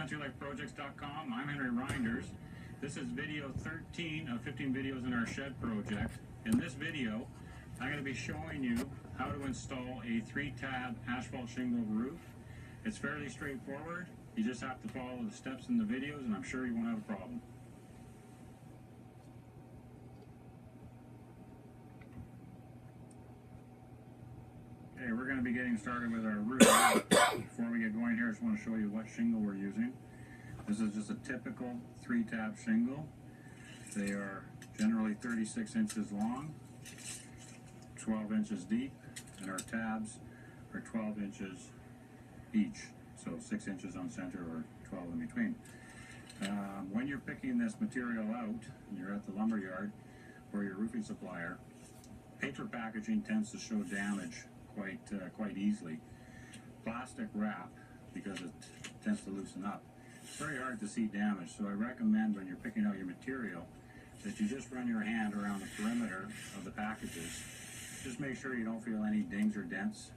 countrylifeprojects.com. I'm Henry Reinders. This is video 13 of 15 videos in our shed project. In this video, I'm going to be showing you how to install a 3-tab asphalt shingle roof. It's fairly straightforward. You just have to follow the steps in the videos and I'm sure you won't have a problem. Okay, we're going to be getting started with our roof. Before we get going here, I just want to show you what shingle we're using. This is just a typical 3-tab shingle. They are generally 36 inches long, 12 inches deep, and our tabs are 12 inches each. So 6 inches on center or 12 in between. When you're picking this material out, and you're at the lumber yard or your roofing supplier, paper packaging tends to show damage quite easily. Plastic wrap, because it tends to loosen up, it's very hard to see damage. So I recommend when you're picking out your material that you just run your hand around the perimeter of the packages. Just make sure you don't feel any dings or dents.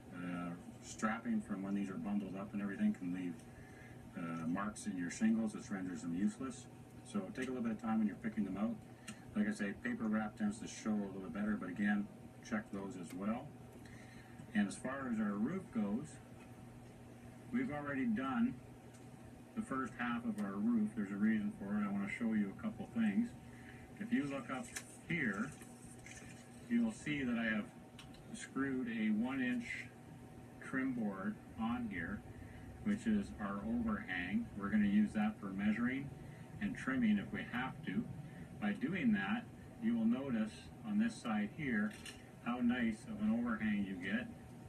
Strapping from when these are bundled up and everything can leave marks in your shingles, which renders them useless. So take a little bit of time when you're picking them out. Like I say, paper wrap tends to show a little bit better, but again, check those as well. And as far as our roof goes, we've already done the first half of our roof. There's a reason for it. I want to show you a couple things. If you look up here, you'll see that I have screwed a 1-inch trim board on here, which is our overhang. We're going to use that for measuring and trimming if we have to. By doing that, you will notice on this side here how nice of an overhang you get.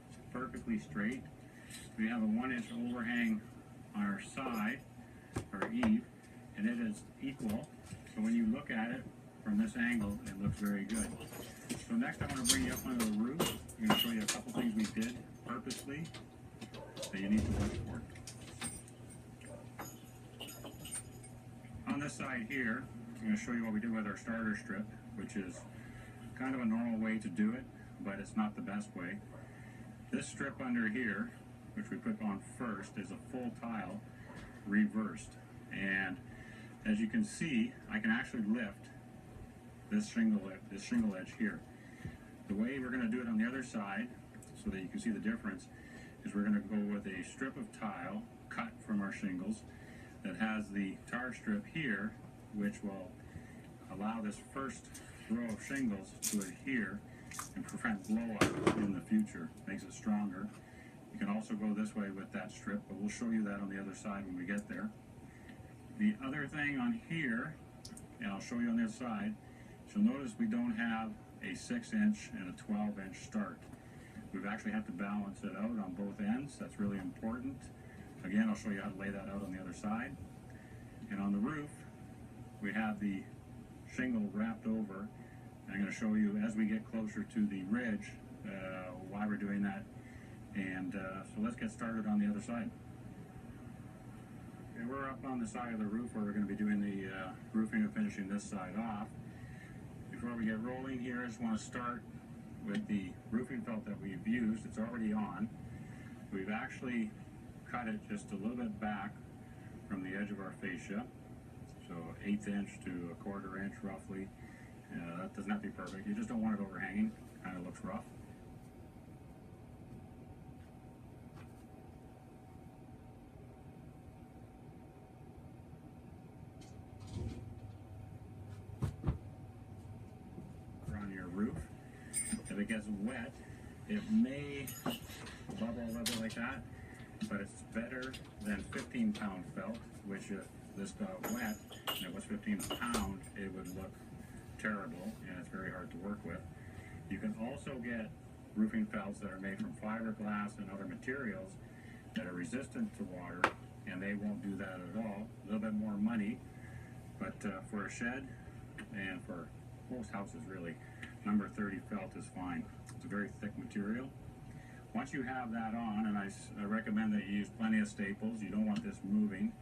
It's perfectly straight. We have a 1-inch overhang on our side, our eave, and it is equal. So when you look at it from this angle, it looks very good. So next I want to bring you up onto the roof. I'm going to show you a couple things we did purposely that you need to look for. On this side here, I'm going to show you what we did with our starter strip, which is kind of a normal way to do it, but it's not the best way. This strip under here, which we put on first, is a full tile reversed. And as you can see, I can actually lift this shingle edge here. The way we're going to do it on the other side, so that you can see the difference, is we're going to go with a strip of tile cut from our shingles that has the tar strip here, which will allow this first row of shingles to adhere and prevent blow up in the future. Makes it stronger. You can also go this way with that strip, but we'll show you that on the other side when we get there. The other thing on here, and I'll show you on this side, you'll notice we don't have a 6-inch and a 12-inch start. We've actually had to balance it out on both ends. That's really important. Again, I'll show you how to lay that out on the other side. And on the roof, we have the shingle wrapped over. And I'm going to show you as we get closer to the ridge why we're doing that. And so let's get started on the other side. Okay, we're up on the side of the roof where we're going to be doing the roofing and finishing this side off. Before we get rolling here, I just want to start with the roofing felt that we've used. It's already on. We've actually cut it just a little bit back from the edge of our fascia. So 1/8 inch to 1/4 inch roughly. That doesn't have to be perfect. You just don't want it overhanging. Kind of looks rough. On your roof. If it gets wet, it may bubble a little bit like that, but it's better than 15-pound felt, which if this got wet and it was 15 pound, it would look terrible and it's very hard to work with. You can also get roofing felts that are made from fiberglass and other materials that are resistant to water, and they won't do that at all. A little bit more money, but for a shed and for most houses really, number 30 felt is fine. It's a very thick material. Once you have that on, and I recommend that you use plenty of staples. You don't want this moving.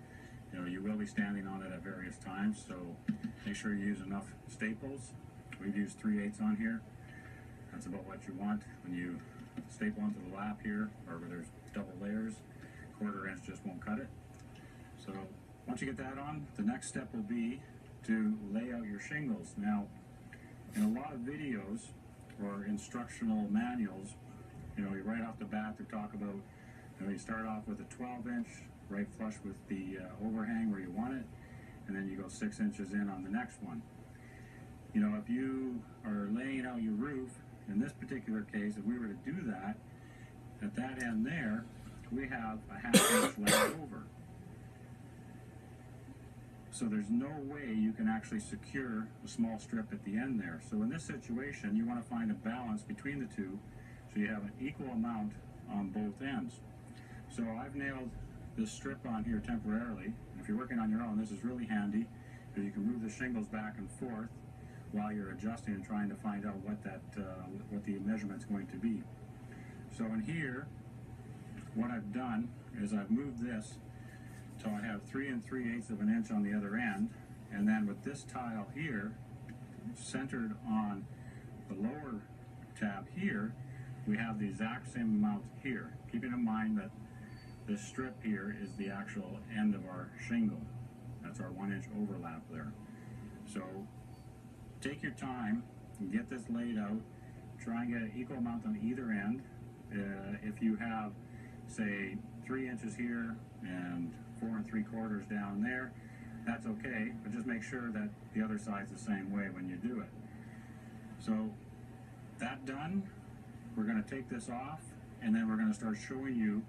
You know, you will be standing on it at various times, so make sure you use enough staples. We've used 3/8 on here. That's about what you want. When you staple onto the lap here, or where there's double layers, 1/4 inch just won't cut it. So Once you get that on, the next step will be to lay out your shingles. Now, in a lot of videos or instructional manuals, right off the bat they talk about, you start off with a 12-inch right flush with the overhang where you want it, and then you go 6 inches in on the next one. If you are laying out your roof, in this particular case, if we were to do that, at that end there, we have a 1/2 inch left over. So there's no way you can actually secure a small strip at the end there. So in this situation, you want to find a balance between the two so you have an equal amount on both ends. So I've nailed this strip on here temporarily. If you're working on your own, this is really handy because you can move the shingles back and forth while you're adjusting and trying to find out what the measurement's going to be. So in here, what I've done is I've moved this so I have 3 3/8 of an inch on the other end, and then with this tile here centered on the lower tab here, we have the exact same amount here, keeping in mind that this strip here is the actual end of our shingle. That's our 1 inch overlap there. So take your time and get this laid out. Try and get an equal amount on either end. If you have, say, 3 inches here and 4 3/4 down there, that's okay, but just make sure that the other side's the same way when you do it. So that done, we're going to take this off, and then we're going to start showing you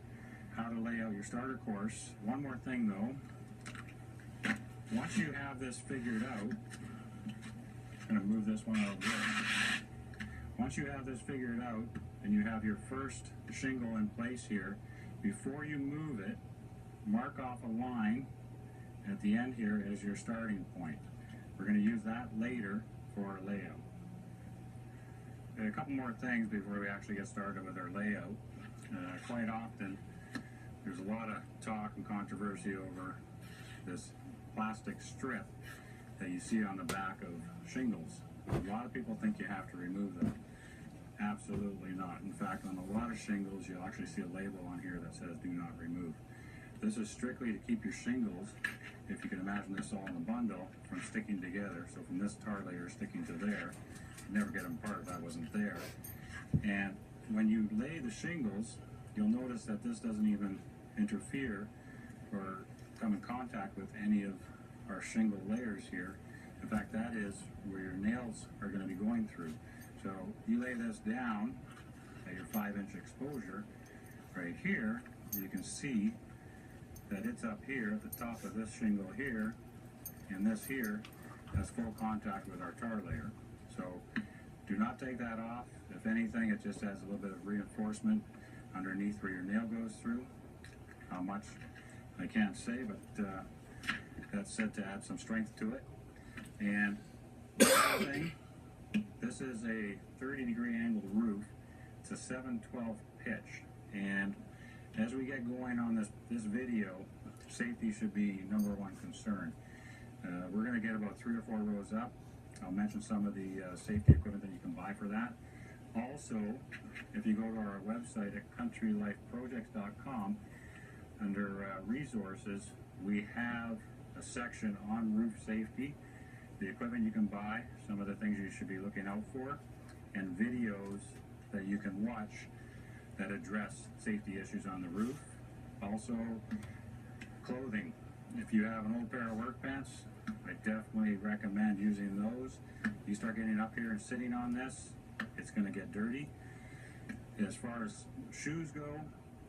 how to lay out your starter course. One more thing though, once you have this figured out, I'm going to move this one out of the way. Once you have this figured out and you have your first shingle in place here, before you move it, mark off a line at the end here as your starting point. We're going to use that later for our layout. A couple more things before we actually get started with our layout. Quite often there's a lot of talk and controversy over this plastic strip that you see on the back of shingles. A lot of people think you have to remove that. Absolutely not. In fact, on a lot of shingles you'll actually see a label on here that says do not remove. This is strictly to keep your shingles, if you can imagine this all in a bundle, from sticking together. So from this tar layer sticking to there, you never get them apart if that wasn't there. And when you lay the shingles, you'll notice that this doesn't even interfere or come in contact with any of our shingle layers here. In fact, that is where your nails are going to be going through. So you lay this down at your 5-inch exposure right here, you can see that it's up here at the top of this shingle here, and this here has full contact with our tar layer. So do not take that off. If anything, it just adds a little bit of reinforcement underneath where your nail goes through. How much, I can't say, but that's said to add some strength to it. And one other thing, this is a 30-degree angled roof. It's a 7/12 pitch, and as we get going on this video, safety should be number one concern. We're going to get about 3 or 4 rows up. I'll mention some of the safety equipment that you can buy for that. Also, if you go to our website at countrylifeprojects.com, under resources, we have a section on roof safety, the equipment you can buy, some of the things you should be looking out for, and videos that you can watch that address safety issues on the roof. Also, clothing. If you have an old pair of work pants, I definitely recommend using those. You start getting up here and sitting on this, it's going to get dirty. As far as shoes go,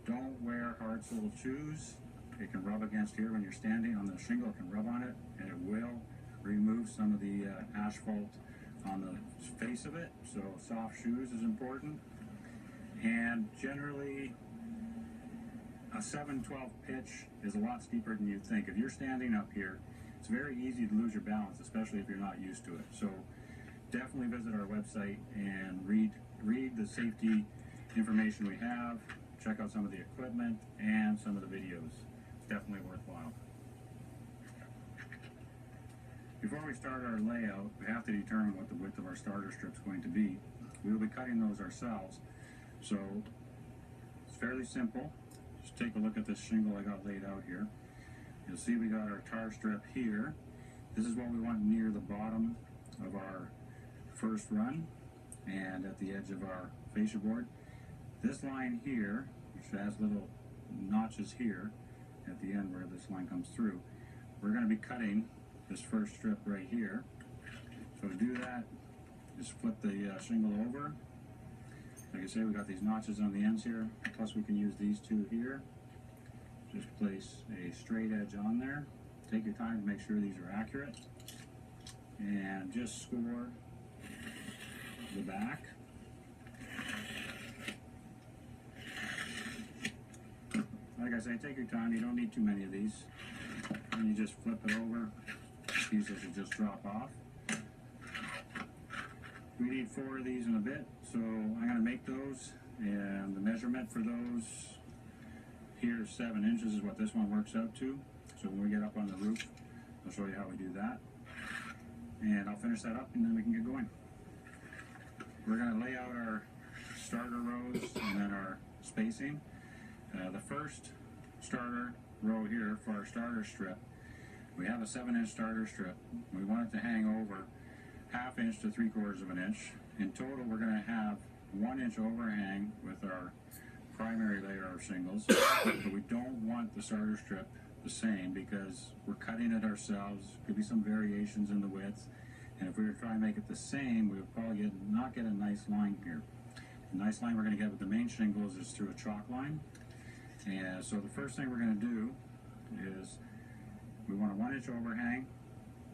don't wear hard-soled shoes. It can rub against here when you're standing on the shingle. It can rub on it, and it will remove some of the asphalt on the face of it. So soft shoes is important. And generally, a 7/12 pitch is a lot steeper than you'd think. If you're standing up here, it's very easy to lose your balance, especially if you're not used to it. So definitely visit our website and read the safety information we have. Check out some of the equipment and some of the videos. It's definitely worthwhile. Before we start our layout, we have to determine what the width of our starter strip is going to be. We will be cutting those ourselves. So it's fairly simple. Just take a look at this shingle I got laid out here. You'll see we got our tar strip here. This is what we want near the bottom of our first run and at the edge of our fascia board. This line here, which has little notches here at the end where this line comes through, we're going to be cutting this first strip right here. So to do that, just flip the shingle over. Like I say, we got these notches on the ends here, plus we can use these two here. Just place a straight edge on there. Take your time to make sure these are accurate. And just score the back. Like I say, take your time. You don't need too many of these. And you just flip it over. Pieces will just drop off. We need 4 of these in a bit, so I'm going to make those, and the measurement for those here, 7 inches is what this one works out to. So when we get up on the roof, I'll show you how we do that. And I'll finish that up and then we can get going. We're going to lay out our starter rows and then our spacing. The first starter row here for our starter strip, we have a 7-inch starter strip. We want it to hang over 1/2 inch to 3/4 of an inch. In total, we're going to have 1 inch overhang with our primary layer of shingles, but we don't want the starter strip the same because we're cutting it ourselves. Could be some variations in the width, and if we were trying to make it the same, we would probably not get a nice line here. The nice line we're going to get with the main shingles is through a chalk line. And so the first thing we're going to do is we want a 1 inch overhang.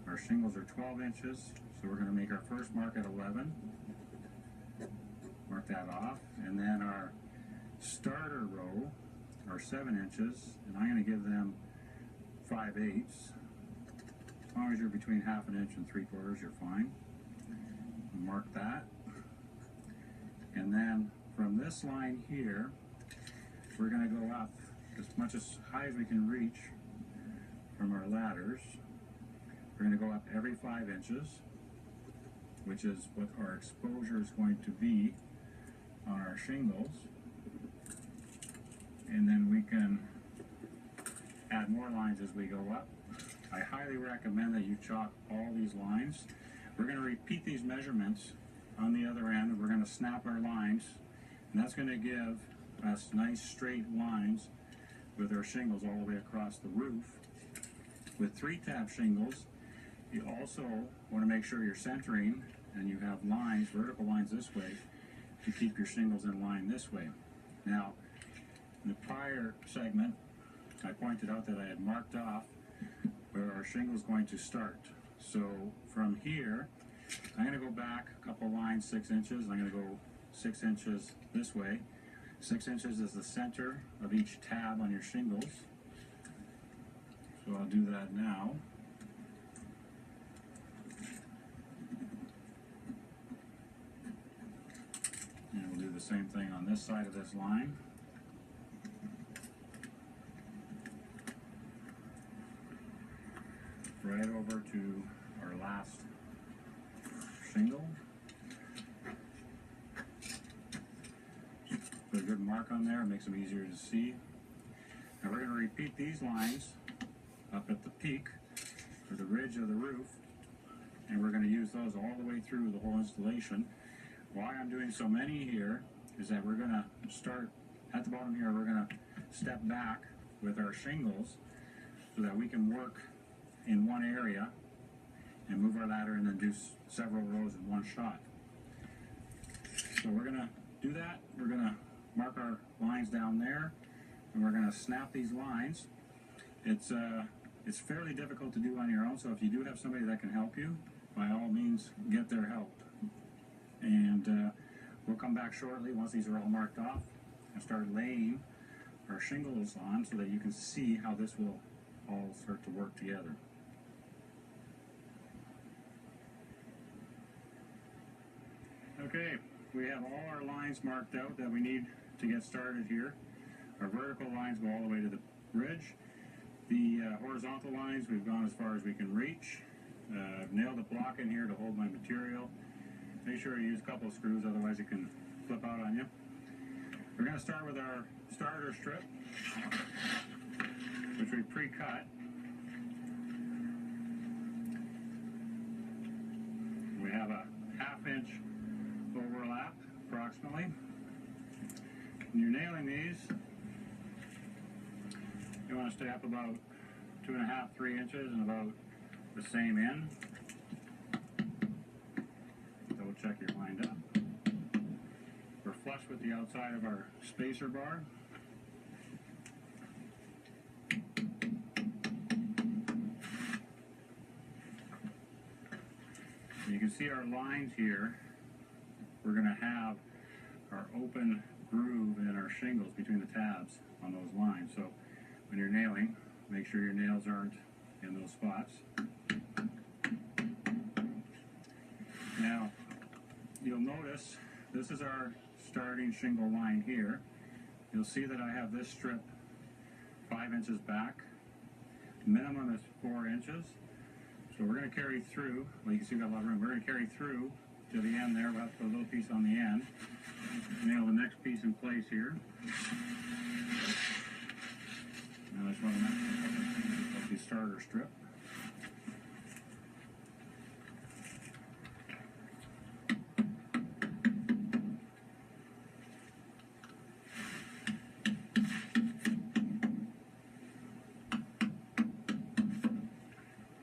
Our shingles are 12 inches, so we're going to make our first mark at 11. Mark that off, and then our starter row are 7 inches, and I'm going to give them 5/8. As long as you're between 1/2 inch and 3/4, you're fine. Mark that. And then from this line here, we're going to go up as much as high as we can reach from our ladders. We're going to go up every 5 inches, which is what our exposure is going to be on our shingles. And then we can add more lines as we go up. I highly recommend that you chalk all these lines. We're going to repeat these measurements on the other end, and we're going to snap our lines, and that's going to give us nice straight lines with our shingles all the way across the roof. With 3-tab shingles, you also want to make sure you're centering and you have lines, vertical lines this way, to keep your shingles in line this way. Now, in the prior segment, I pointed out that I had marked off where our shingle is going to start. So from here, I'm going to go back a couple lines, 6 inches. I'm going to go 6 inches this way. 6 inches is the center of each tab on your shingles. So I'll do that now. And we'll do the same thing on this side of this line. Right over to our last shingle. Put a good mark on there, it makes them easier to see. Now we're going to repeat these lines up at the peak, or the ridge of the roof, and we're going to use those all the way through the whole installation. Why I'm doing so many here is that we're going to start at the bottom here. We're going to step back with our shingles so that we can work in one area and move our ladder and then do several rows in one shot. So we're going to do that. We're going to mark our lines down there, and we're going to snap these lines. It's fairly difficult to do on your own, so if you do have somebody that can help you, by all means, get their help. And we'll come back shortly once these are all marked off and start laying our shingles on so that you can see how this will all start to work together. Okay, we have all our lines marked out that we need to get started here. Our vertical lines go all the way to the ridge. The horizontal lines, we've gone as far as we can reach. I've nailed a block in here to hold my material. Make sure you use a couple of screws, otherwise it can flip out on you. We're going to start with our starter strip, which we pre-cut. nailing these, you want to stay up about 2.5, 3 inches and about the same in. Double check you're lined up. We're flush with the outside of our spacer bar. You can see our lines here. We're going to have our open groove in our shingles between the tabs on those lines. So when you're nailing, make sure your nails aren't in those spots. Now, you'll notice this is our starting shingle line here. You'll see that I have this strip 5 inches back. Minimum is 4 inches. So we're going to carry through, well, you can see we've got a lot of room. We're going to carry through to the end there. We'll have to put a little piece on the end. Nail the next piece in place here. Now I just want to make the starter strip.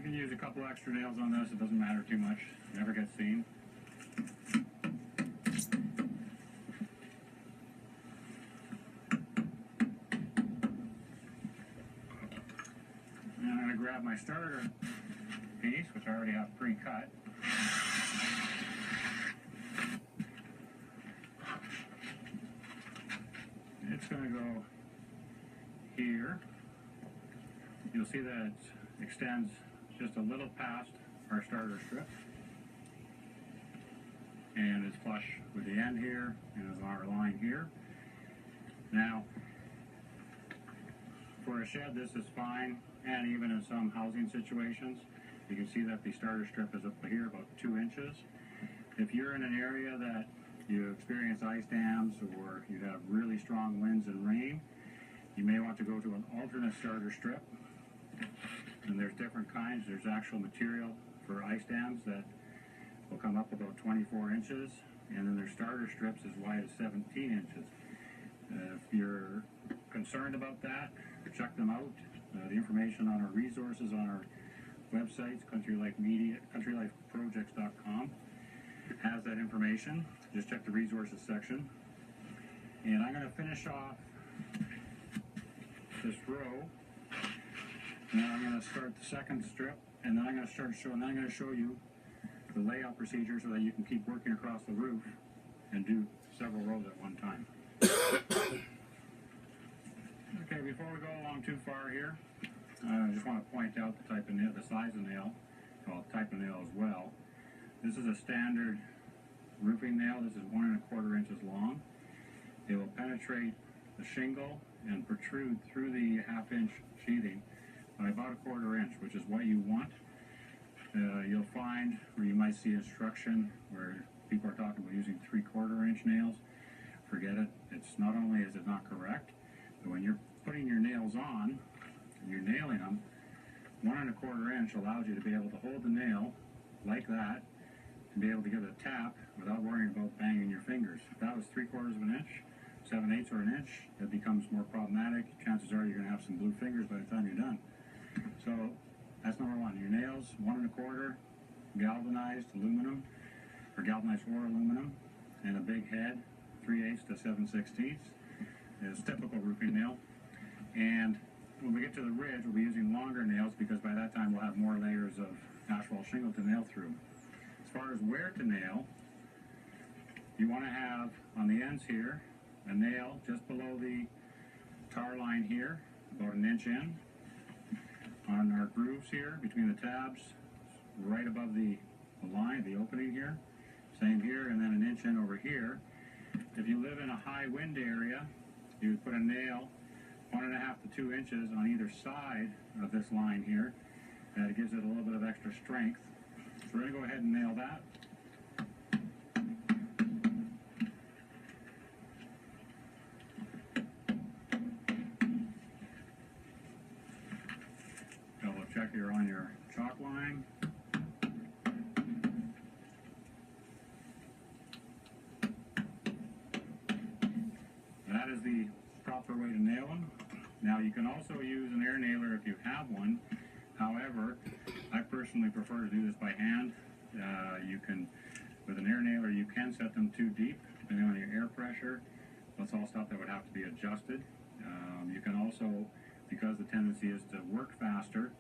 Use a couple extra nails on this, it doesn't matter too much, never gets seen. And I'm going to grab my starter piece, which I already have pre-cut. It's going to go here. You'll see that it extends just a little past our starter strip, and it's flush with the end here and is our line here. Now, for a shed, this is fine, and even in some housing situations, you can see that the starter strip is up here about 2 inches. If you're in an area that you experience ice dams or you have really strong winds and rain, you may want to go to an alternate starter strip. And there's different kinds. There's actual material for ice dams that will come up about 24 inches, and then there's starter strips as wide as 17 inches. If you're concerned about that, check them out. The information on our resources on our websites, countrylifeprojects.com, has that information. Just check the resources section. And I'm going to finish off this row. Now I'm going to start the second strip, and then I'm going to show you the layout procedure so that you can keep working across the roof and do several rows at one time. Okay, before we go along too far here, I just want to point out the type of nail, the size of nail, called type of nail as well. This is a standard roofing nail. This is 1 1/4 inches long. It will penetrate the shingle and protrude through the 1/2 inch sheathing by about 1/4 inch, which is what you want. You'll find where you might see instruction where people are talking about using 3/4 inch nails. Forget it. It's not only is it not correct, but when you're putting your nails on and you're nailing them, 1 1/4 inch allows you to be able to hold the nail like that and be able to give it a tap without worrying about banging your fingers. If that was 3/4 inch, 7/8 or an inch, it becomes more problematic. Chances are you're going to have some blue fingers by the time you're done. So that's number one. Your nails, 1 1/4 galvanized aluminum, or galvanized or aluminum, and a big head, 3/8 to 7/16 is typical roofing nail. And when we get to the ridge, we'll be using longer nails because by that time we'll have more layers of asphalt shingle to nail through. As far as where to nail, you want to have on the ends here a nail just below the tar line here, about 1 inch in. On our grooves here, between the tabs, right above the line, the opening here. Same here, and then 1 inch in over here. If you live in a high wind area, you would put a nail 1 1/2 to 2 inches on either side of this line here. That gives it a little bit of extra strength. So we're going to go ahead and nail that. Double check you're on your chalk line. That is the Now you can also use an air nailer if you have one. However, I personally prefer to do this by hand. You can, with an air nailer, you can set them too deep depending on your air pressure. That's all stuff that would have to be adjusted. You can also, because the tendency is to work faster,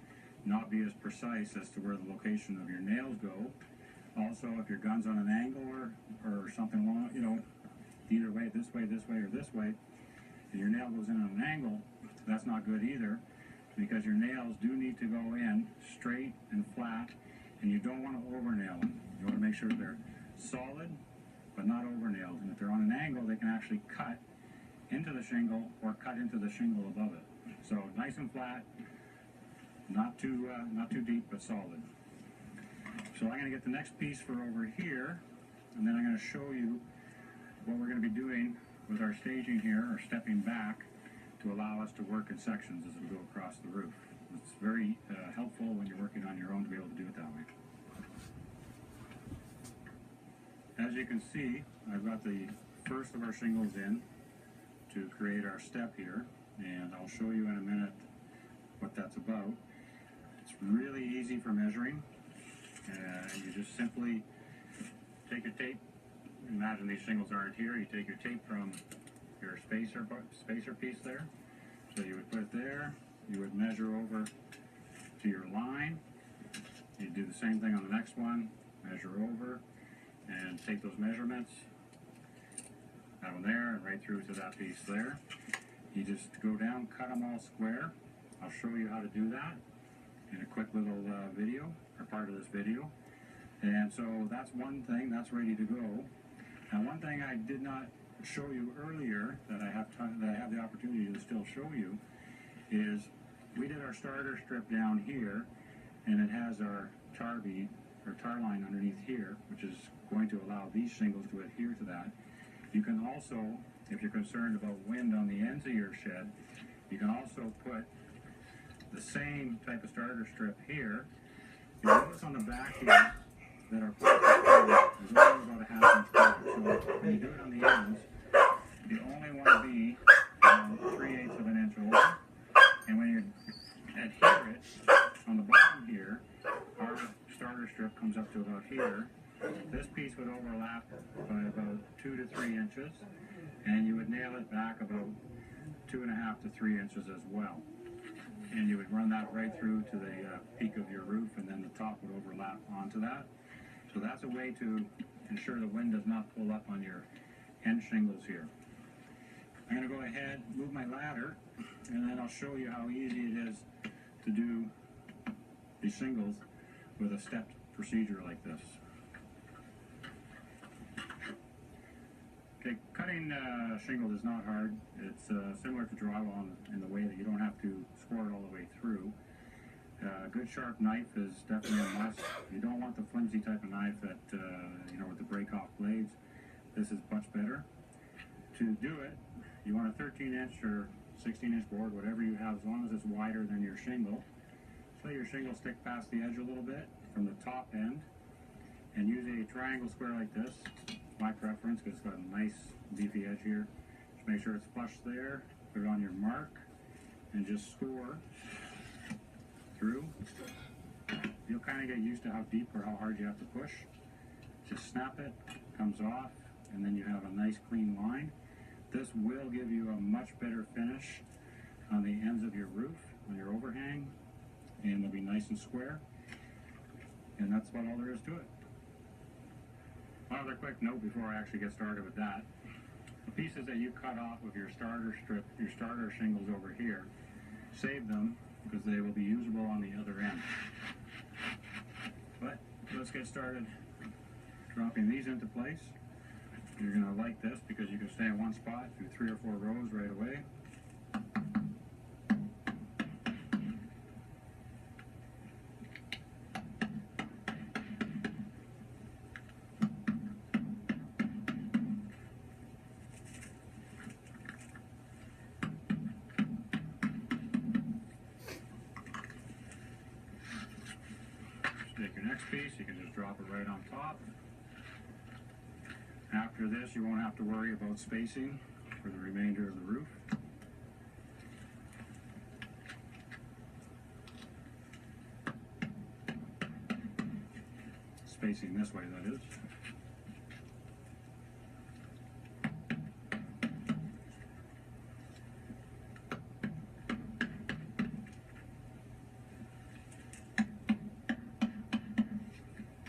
not be as precise as to where the location of your nails go. Also, if your gun's on an angle or something along, you know, either way, or this way, and your nail goes in on an angle, that's not good either, because your nails do need to go in straight and flat, and you don't want to over nail them. You want to make sure they're solid, but not over nailed. And if they're on an angle, they can actually cut into the shingle or cut into the shingle above it. So nice and flat, not too deep, but solid. So I'm going to get the next piece for over here, and then I'm going to show you what we're going to be doing with our staging here, or stepping back, to allow us to work in sections as we go across the roof. It's very helpful when you're working on your own to be able to do it that way. As you can see, I've got the first of our shingles in to create our step here, and I'll show you in a minute what that's about. It's really easy for measuring. You just simply take your tape. Imagine these shingles aren't here. You take your tape from your spacer piece there. So you would put it there. You would measure over to your line. You do the same thing on the next one. Measure over and take those measurements. That one there, and right through to that piece there. You just go down, cut them all square. I'll show you how to do that in a quick little video, or part of this video. And so that's one thing, that's ready to go. Now, one thing I did not show you earlier that I have the opportunity to still show you is we did our starter strip down here, and it has our tar bead or tar line underneath here, which is going to allow these shingles to adhere to that. You can also, if you're concerned about wind on the ends of your shed, you can also put the same type of starter strip here. You notice on the back here that our plastic is only about a 1/2 inch wide. So when you do it on the ends, you only want to be 3/8 of an inch over. And when you adhere it on the bottom here, our starter strip comes up to about here. This piece would overlap by about 2 to 3 inches, and you would nail it back about 2.5 to 3 inches as well. And you would run that right through to the peak of your roof, and then the top would overlap onto that. So that's a way to ensure the wind does not pull up on your end shingles here. I'm going to go ahead, move my ladder, and then I'll show you how easy it is to do these shingles with a stepped procedure like this. Okay, cutting shingles is not hard. It's similar to drywall in the way that you don't have to score it all the way through. A good sharp knife is definitely a must. You don't want the flimsy type of knife that, with the break-off blades. This is much better. To do it, you want a 13-inch or 16-inch board, whatever you have, as long as it's wider than your shingle. So let your shingle stick past the edge a little bit from the top end, and use a triangle square like this. My preference, because it's got a nice beefy edge here. Just make sure it's flush there, put it on your mark, and just score through. You'll kind of get used to how deep or how hard you have to push. Just snap it, comes off, and then you have a nice clean line. This will give you a much better finish on the ends of your roof, on your overhang, and they'll be nice and square. And that's about all there is to it. One other quick note before I actually get started with that. The pieces that you cut off of your starter strip, your starter shingles over here, save them because they will be usable on the other end. But let's get started dropping these into place. You're going to like this because you can stay in one spot, do 3 or 4 rows right away. Take your next piece, you can just drop it right on top. After this, you won't have to worry about spacing for the remainder of the roof. facing this way, that is.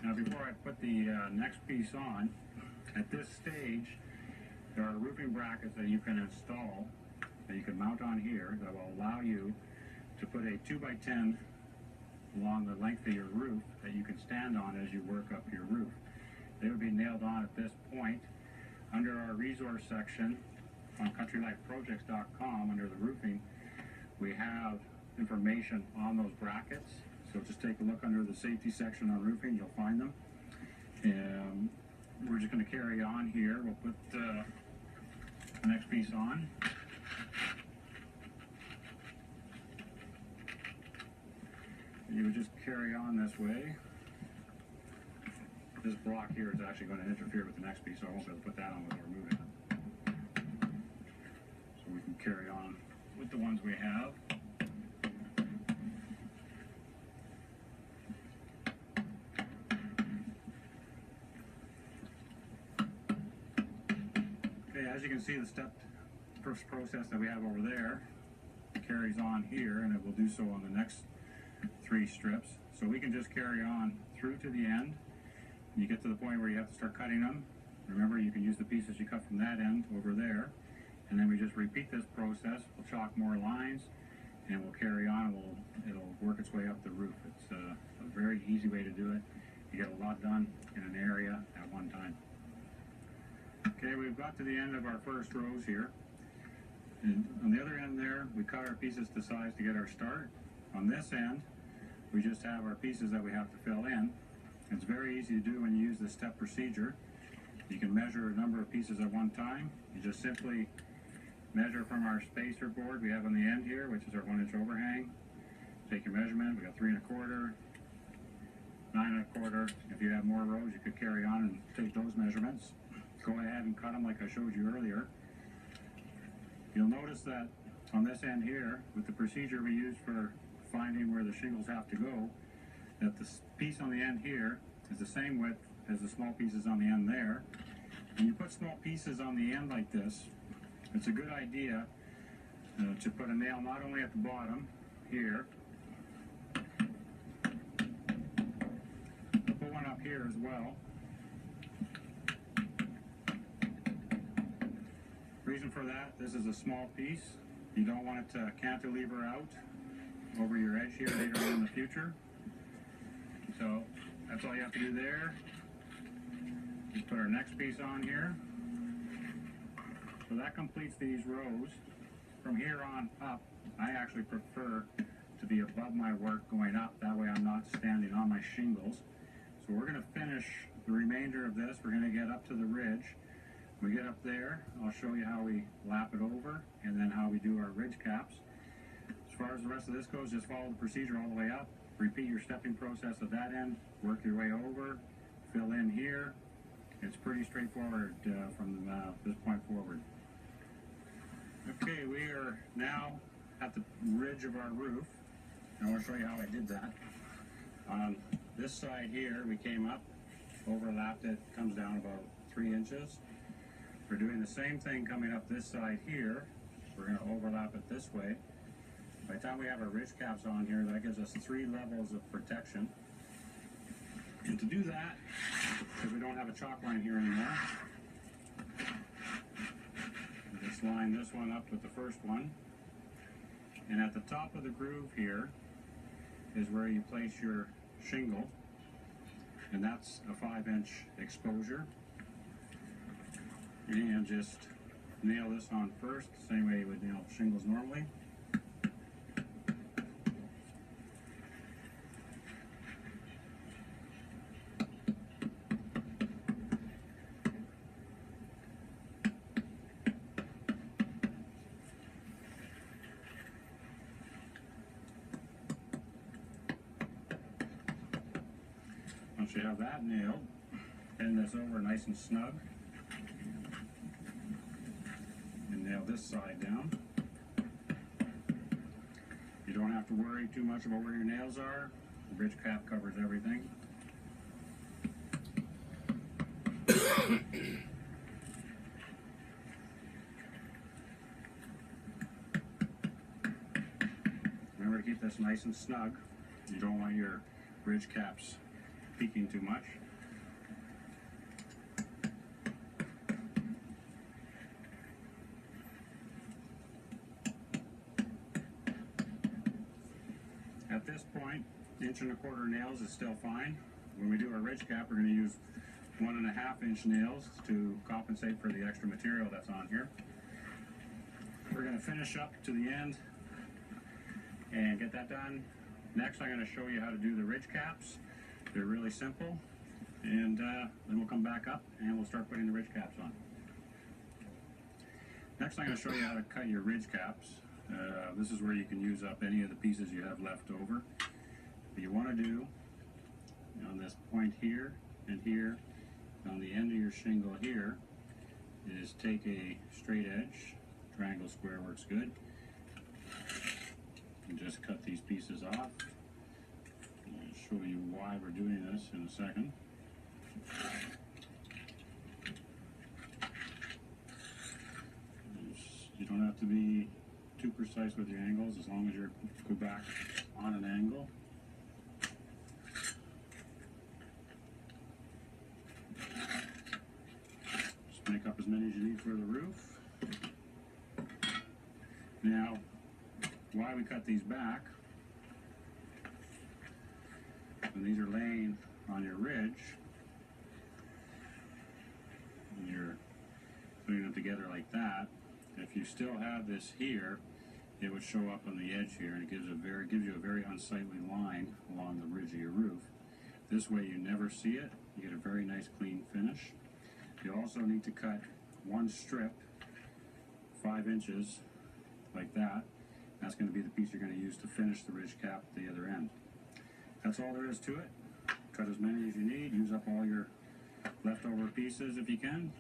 Now before I put the next piece on, at this stage, there are roofing brackets that you can install, that you can mount on here, that will allow you to put a 2x10 along the length of your roof that you can stand on as you work up your roof. They would be nailed on at this point. Under our resource section on countrylifeprojects.com, under the roofing, we have information on those brackets. So just take a look under the safety section on roofing, you'll find them. And we're just going to carry on here. We'll put the next piece on. You would just carry on this way. This block here is actually going to interfere with the next piece, so I won't be able to put that on without removing it. So we can carry on with the ones we have. Okay, as you can see, the stepped first process that we have over there carries on here, and it will do so on the next 3 strips. So we can just carry on through to the end. You get to the point where you have to start cutting them. Remember, you can use the pieces you cut from that end over there, and then we just repeat this process. We'll chalk more lines, and we'll carry on. It'll work its way up the roof. It's a very easy way to do it. You get a lot done in an area at one time. Okay, we've got to the end of our first rows here. And on the other end there, we cut our pieces to size to get our start. On this end, we just have our pieces that we have to fill in. It's very easy to do when you use this step procedure. You can measure a number of pieces at one time. You just simply measure from our spacer board we have on the end here, which is our 1-inch overhang. Take your measurement. We got 3 1/4, 9 1/4. If you have more rows, you could carry on and take those measurements. Go ahead and cut them like I showed you earlier. You'll notice that on this end here, with the procedure we use for finding where the shingles have to go, that the piece on the end here is the same width as the small pieces on the end there. When you put small pieces on the end like this, it's a good idea to put a nail not only at the bottom here, but put one up here as well. Reason for that, this is a small piece. You don't want it to cantilever out over your edge here later on in the future. So that's all you have to do there. Just put our next piece on here. So that completes these rows. From here on up, I actually prefer to be above my work going up. That way I'm not standing on my shingles. So we're going to finish the remainder of this. We're going to get up to the ridge. When we get up there, I'll show you how we lap it over and then how we do our ridge caps. As far as the rest of this goes, just follow the procedure all the way up. Repeat your stepping process at that end. Work your way over. Fill in here. It's pretty straightforward from this point forward. Okay, we are now at the ridge of our roof. I want to show you how I did that. On this side here, we came up, overlapped it, comes down about 3 inches. We're doing the same thing coming up this side here. We're going to overlap it this way. By the time we have our ridge caps on here, that gives us 3 levels of protection. And to do that, because we don't have a chalk line here anymore, just line this one up with the first one. And at the top of the groove here is where you place your shingle. And that's a 5-inch exposure. And just nail this on first, the same way you would nail shingles normally. Once you have that nailed, bend this over nice and snug. And nail this side down. You don't have to worry too much about where your nails are. The ridge cap covers everything. Remember to keep this nice and snug. You don't want your ridge caps peaking too much. At this point, 1.25" nails is still fine. When we do our ridge cap, we're going to use 1.5" nails to compensate for the extra material that's on here. We're going to finish up to the end and get that done. Next, I'm going to show you how to do the ridge caps. They're really simple, and then we'll come back up and we'll start putting the ridge caps on. Next, I'm going to show you how to cut your ridge caps. This is where you can use up any of the pieces you have left over. What you want to do on this point here and here, on the end of your shingle here, is take a straight edge. Triangle, square works good. And just cut these pieces off. I'll show you why we're doing this in a second. You don't have to be too precise with your angles, as long as you go back on an angle. Just make up as many as you need for the roof. Now, why we cut these back, when these are laying on your ridge, and you're putting them together like that, if you still have this here, it would show up on the edge here, and it gives you a very unsightly line along the ridge of your roof. This way you never see it. You get a very nice clean finish. You also need to cut one strip 5 inches like that. That's going to be the piece you're going to use to finish the ridge cap at the other end. That's all there is to it. Cut as many as you need. Use up all your leftover pieces if you can.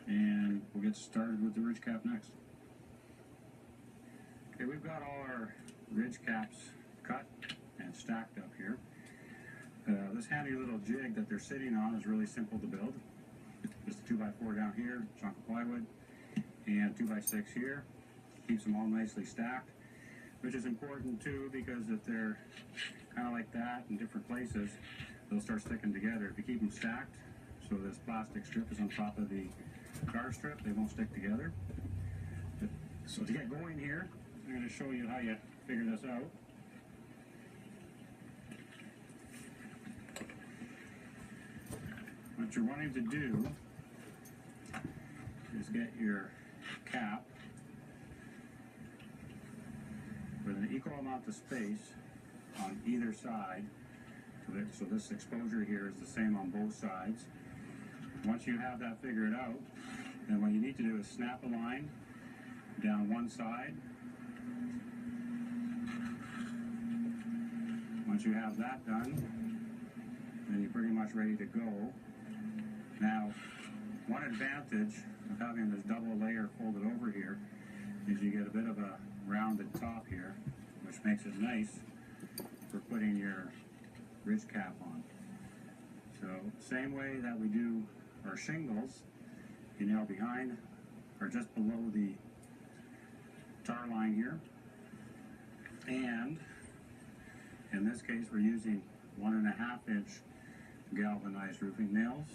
And we'll get started with the ridge cap next. Okay, we've got all our ridge caps cut and stacked up here. This handy little jig that they're sitting on is really simple to build. Just a 2x4 down here, chunk of plywood, and 2x6 here. Keeps them all nicely stacked, which is important too, because if they're kind of like that in different places, they'll start sticking together. If you keep them stacked, so this plastic strip is on top of the car strip, they won't stick together. So to get going here, I'm going to show you how you figure this out. What you're wanting to do is get your cap with an equal amount of space on either side. So this exposure here is the same on both sides. Once you have that figured out, then what you need to do is snap a line down one side. Once you have that done, then you're pretty much ready to go. Now, one advantage of having this double layer folded over here is you get a bit of a rounded top here, which makes it nice for putting your ridge cap on. So, same way that we do our shingles, you nail behind or just below the tar line here. And in this case, we're using 1.5" galvanized roofing nails.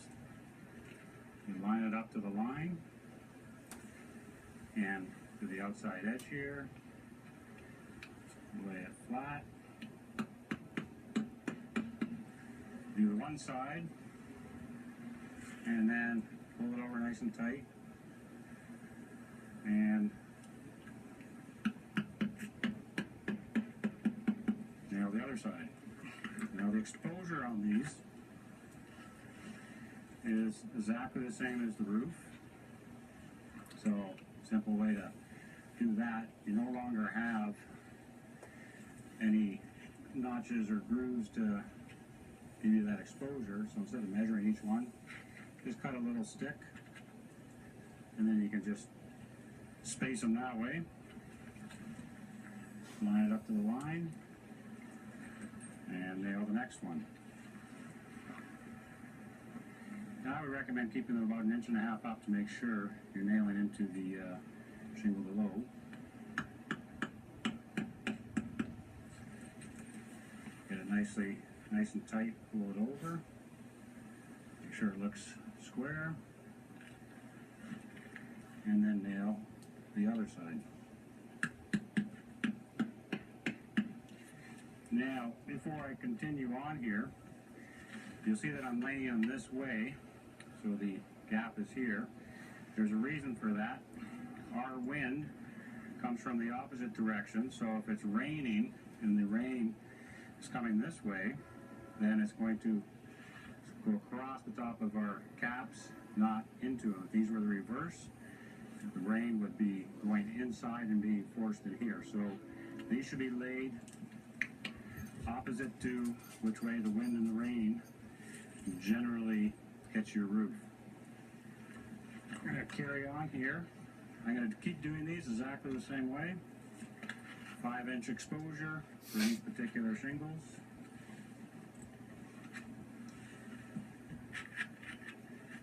You line it up to the line and to the outside edge here. Lay it flat. Do the one side and then pull it over nice and tight. And nail the other side. Now the exposure on these is exactly the same as the roof. So, simple way to do that, you no longer have any notches or grooves to give you that exposure. So instead of measuring each one, just cut a little stick, and then you can just space them that way. Line it up to the line, and nail the next one. I would recommend keeping them about 1.5 inches up to make sure you're nailing into the shingle below. Get it nice and tight, pull it over. Make sure it looks square. And then nail the other side. Now, before I continue on here, you'll see that I'm laying them this way, so the gap is here. There's a reason for that. Our wind comes from the opposite direction, so if it's raining and the rain is coming this way, then it's going to go across the top of our caps, not into them. If these were the reverse, the rain would be going inside and being forced in here. So these should be laid opposite to which way the wind and the rain generally hits your roof. I'm going to carry on here. I'm going to keep doing these exactly the same way. 5-inch exposure for these particular shingles.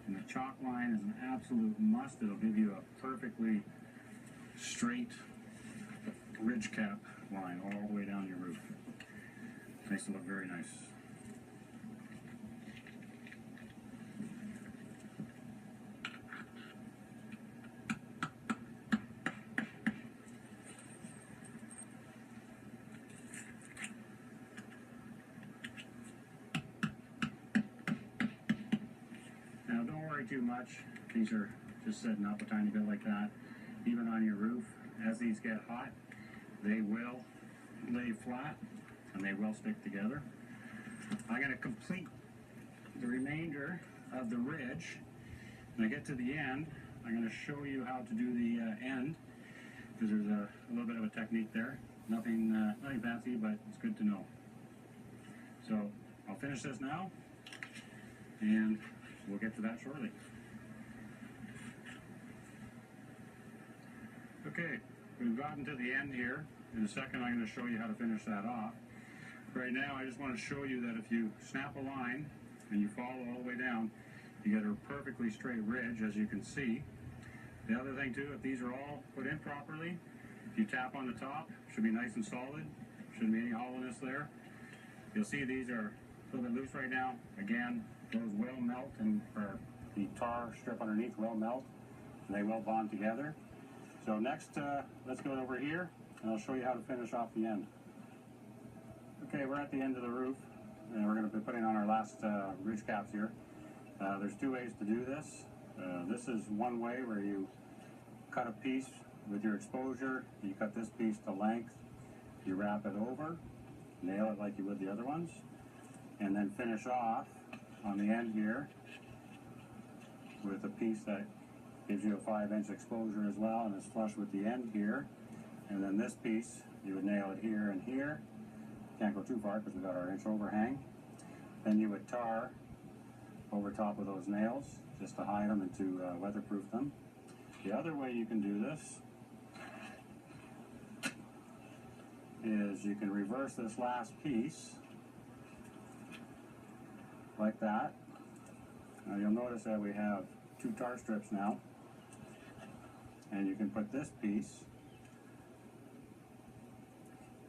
And the chalk line is an absolute must. It'll give you a perfectly straight ridge cap line all the way down your roof. Makes it look very nice. Now don't worry too much. These are just setting up a tiny bit like that. Even on your roof, as these get hot, they will lay flat and they will stick together. I'm going to complete the remainder of the ridge. When I get to the end, I'm going to show you how to do the end, because there's a little bit of a technique there. Nothing fancy, but it's good to know. So I'll finish this now, and we'll get to that shortly. Okay, we've gotten to the end here. In a second, I'm going to show you how to finish that off. Right now, I just want to show you that if you snap a line and you follow all the way down, you get a perfectly straight ridge, as you can see. The other thing too, if these are all put in properly, if you tap on the top, it should be nice and solid. Shouldn't be any hollowness there. You'll see these are a little bit loose right now. Again, those will melt, and the tar strip underneath will melt, and they will bond together. So next, let's go over here, and I'll show you how to finish off the end. Okay, we're at the end of the roof, and we're going to be putting on our last ridge caps here. There's two ways to do this. This is one way where you cut a piece with your exposure. You cut this piece to length, you wrap it over, nail it like you would the other ones, and then finish off on the end here with a piece that gives you a 5-inch exposure as well, and it's flush with the end here. And then this piece, you would nail it here and here. Can't go too far because we've got our inch overhang. Then you would tar over top of those nails just to hide them and to weatherproof them. The other way you can do this is you can reverse this last piece like that. Now you'll notice that we have 2 tar strips now, and you can put this piece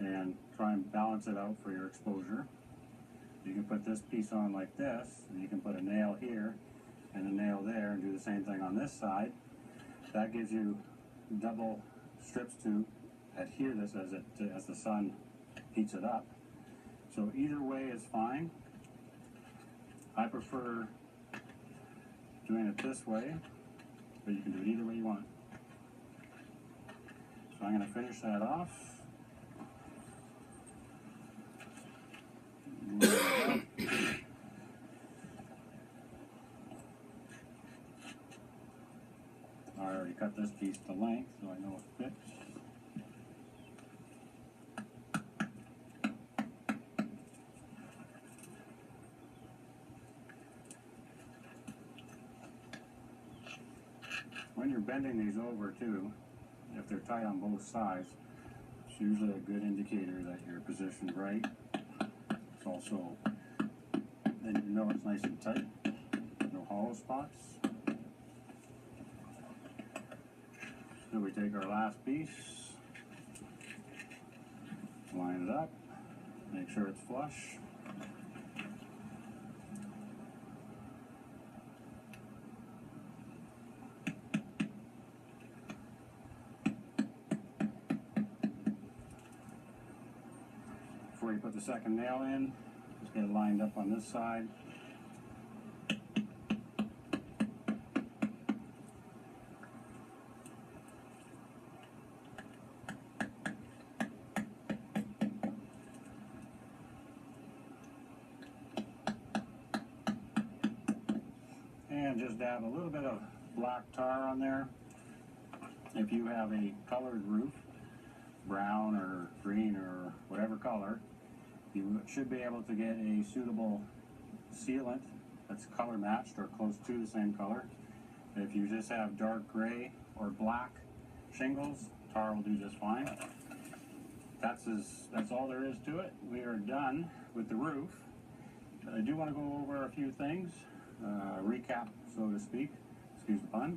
and try and balance it out for your exposure. You can put this piece on like this, and you can put a nail here and a nail there and do the same thing on this side. That gives you double strips to adhere this as the sun heats it up. So either way is fine. I prefer doing it this way, but you can do it either way you want. So I'm going to finish that off. I already cut this piece to length, so I know it fits. When you're bending these over too, if they're tight on both sides, it's usually a good indicator that you're positioned right. It's also, then you know it's nice and tight, no hollow spots. So we take our last piece, line it up, make sure it's flush. Before you put the second nail in, just get it lined up on this side. And just dab a little bit of black tar on there. If you have a colored roof, brown or green or whatever color, you should be able to get a suitable sealant that's color matched or close to the same color. If you just have dark gray or black shingles, tar will do just fine. That's all there is to it. We are done with the roof. I do want to go over a few things, recap so to speak, excuse the pun.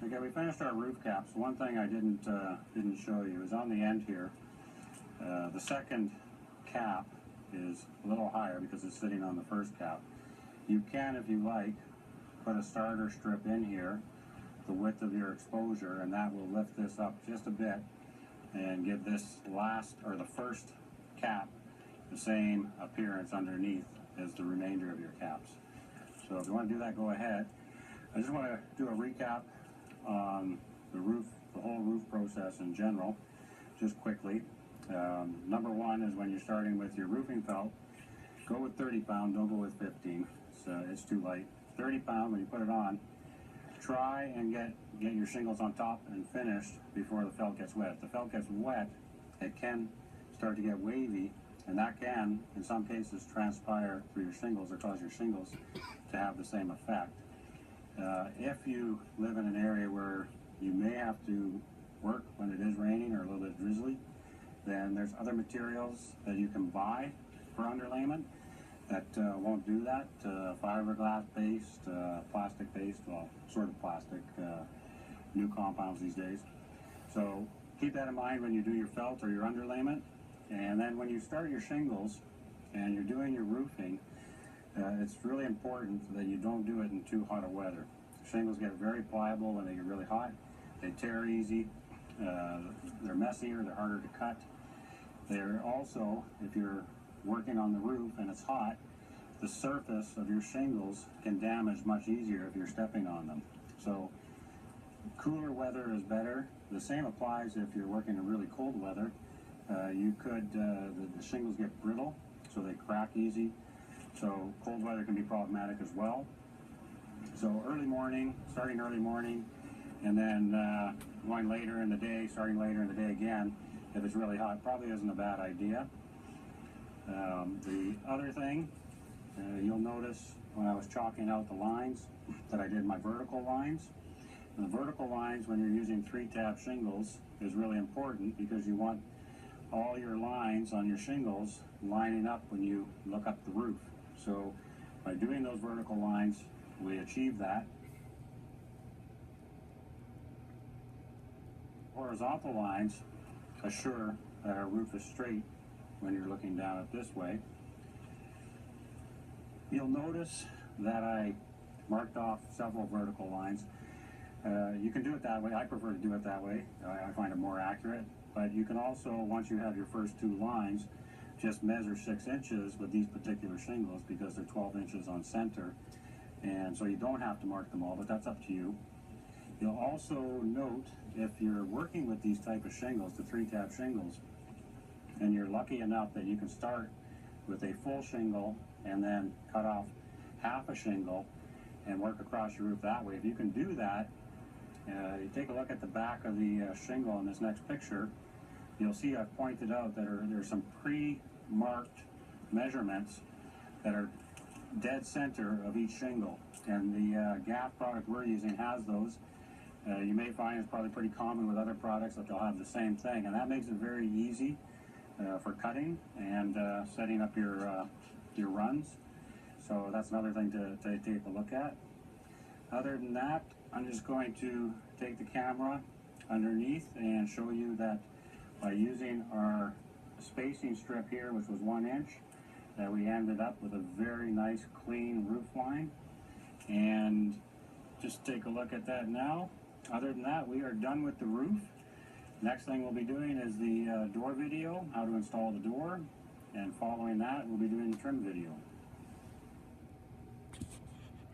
Okay, we finished our roof caps. One thing I didn't show you is on the end here. The second cap is a little higher because it's sitting on the first cap. You can, if you like, put a starter strip in here, the width of your exposure, and that will lift this up just a bit and give this last, or the first cap, the same appearance underneath as the remainder of your caps. So if you want to do that, go ahead. I just want to do a recap on the roof, the whole roof process in general, just quickly. Number one is when you're starting with your roofing felt, go with 30 pound, don't go with 15. It's too light. 30 pound, when you put it on, try and get your shingles on top and finished before the felt gets wet. If the felt gets wet, it can start to get wavy, and that can, in some cases, transpire through your shingles or cause your shingles to have the same effect. If you live in an area where you may have to work when it is raining or a little bit drizzly, then there's other materials that you can buy for underlayment that won't do that. Fiberglass based, plastic based, well, sort of plastic, new compounds these days. So keep that in mind when you do your felt or your underlayment. And then when you start your shingles and you're doing your roofing, it's really important that you don't do it in too hot of weather. Shingles get very pliable when they get really hot. They tear easy. They're messier. They're harder to cut. They're also, if you're working on the roof and it's hot, the surface of your shingles can damage much easier if you're stepping on them. So cooler weather is better. The same applies if you're working in really cold weather. You could, the shingles get brittle, so they crack easy. So cold weather can be problematic as well. So early morning, starting early morning, and then going later in the day, starting later in the day again, if it's really hot, probably isn't a bad idea. The other thing, you'll notice when I was chalking out the lines that I did my vertical lines. And the vertical lines, when you're using 3-tab shingles, is really important because you want all your lines on your shingles lining up when you look up the roof. So by doing those vertical lines, we achieve that. Horizontal lines assure that our roof is straight when you're looking down it this way. You'll notice that I marked off several vertical lines. You can do it that way. I prefer to do it that way. I find it more accurate. But you can also, once you have your first 2 lines, just measure 6 inches with these particular shingles because they're 12 inches on center. And so you don't have to mark them all, but that's up to you. You'll also note, if you're working with these type of shingles, the 3-tab shingles, and you're lucky enough that you can start with a full shingle and then cut off half a shingle and work across your roof that way. If you can do that, you take a look at the back of the shingle in this next picture, you'll see I've pointed out that there's some pre-marked measurements that are dead center of each shingle, and the GAF product we're using has those. You may find it's probably pretty common with other products that they'll have the same thing, and that makes it very easy for cutting and setting up your runs. So that's another thing to take a look at. Other than that, I'm just going to take the camera underneath and show you that by using our spacing strip here, which was 1 inch, that we ended up with a very nice clean roof line. And just take a look at that now. Other than that, we are done with the roof. Next thing we'll be doing is the door video, how to install the door, and following that we'll be doing the trim video.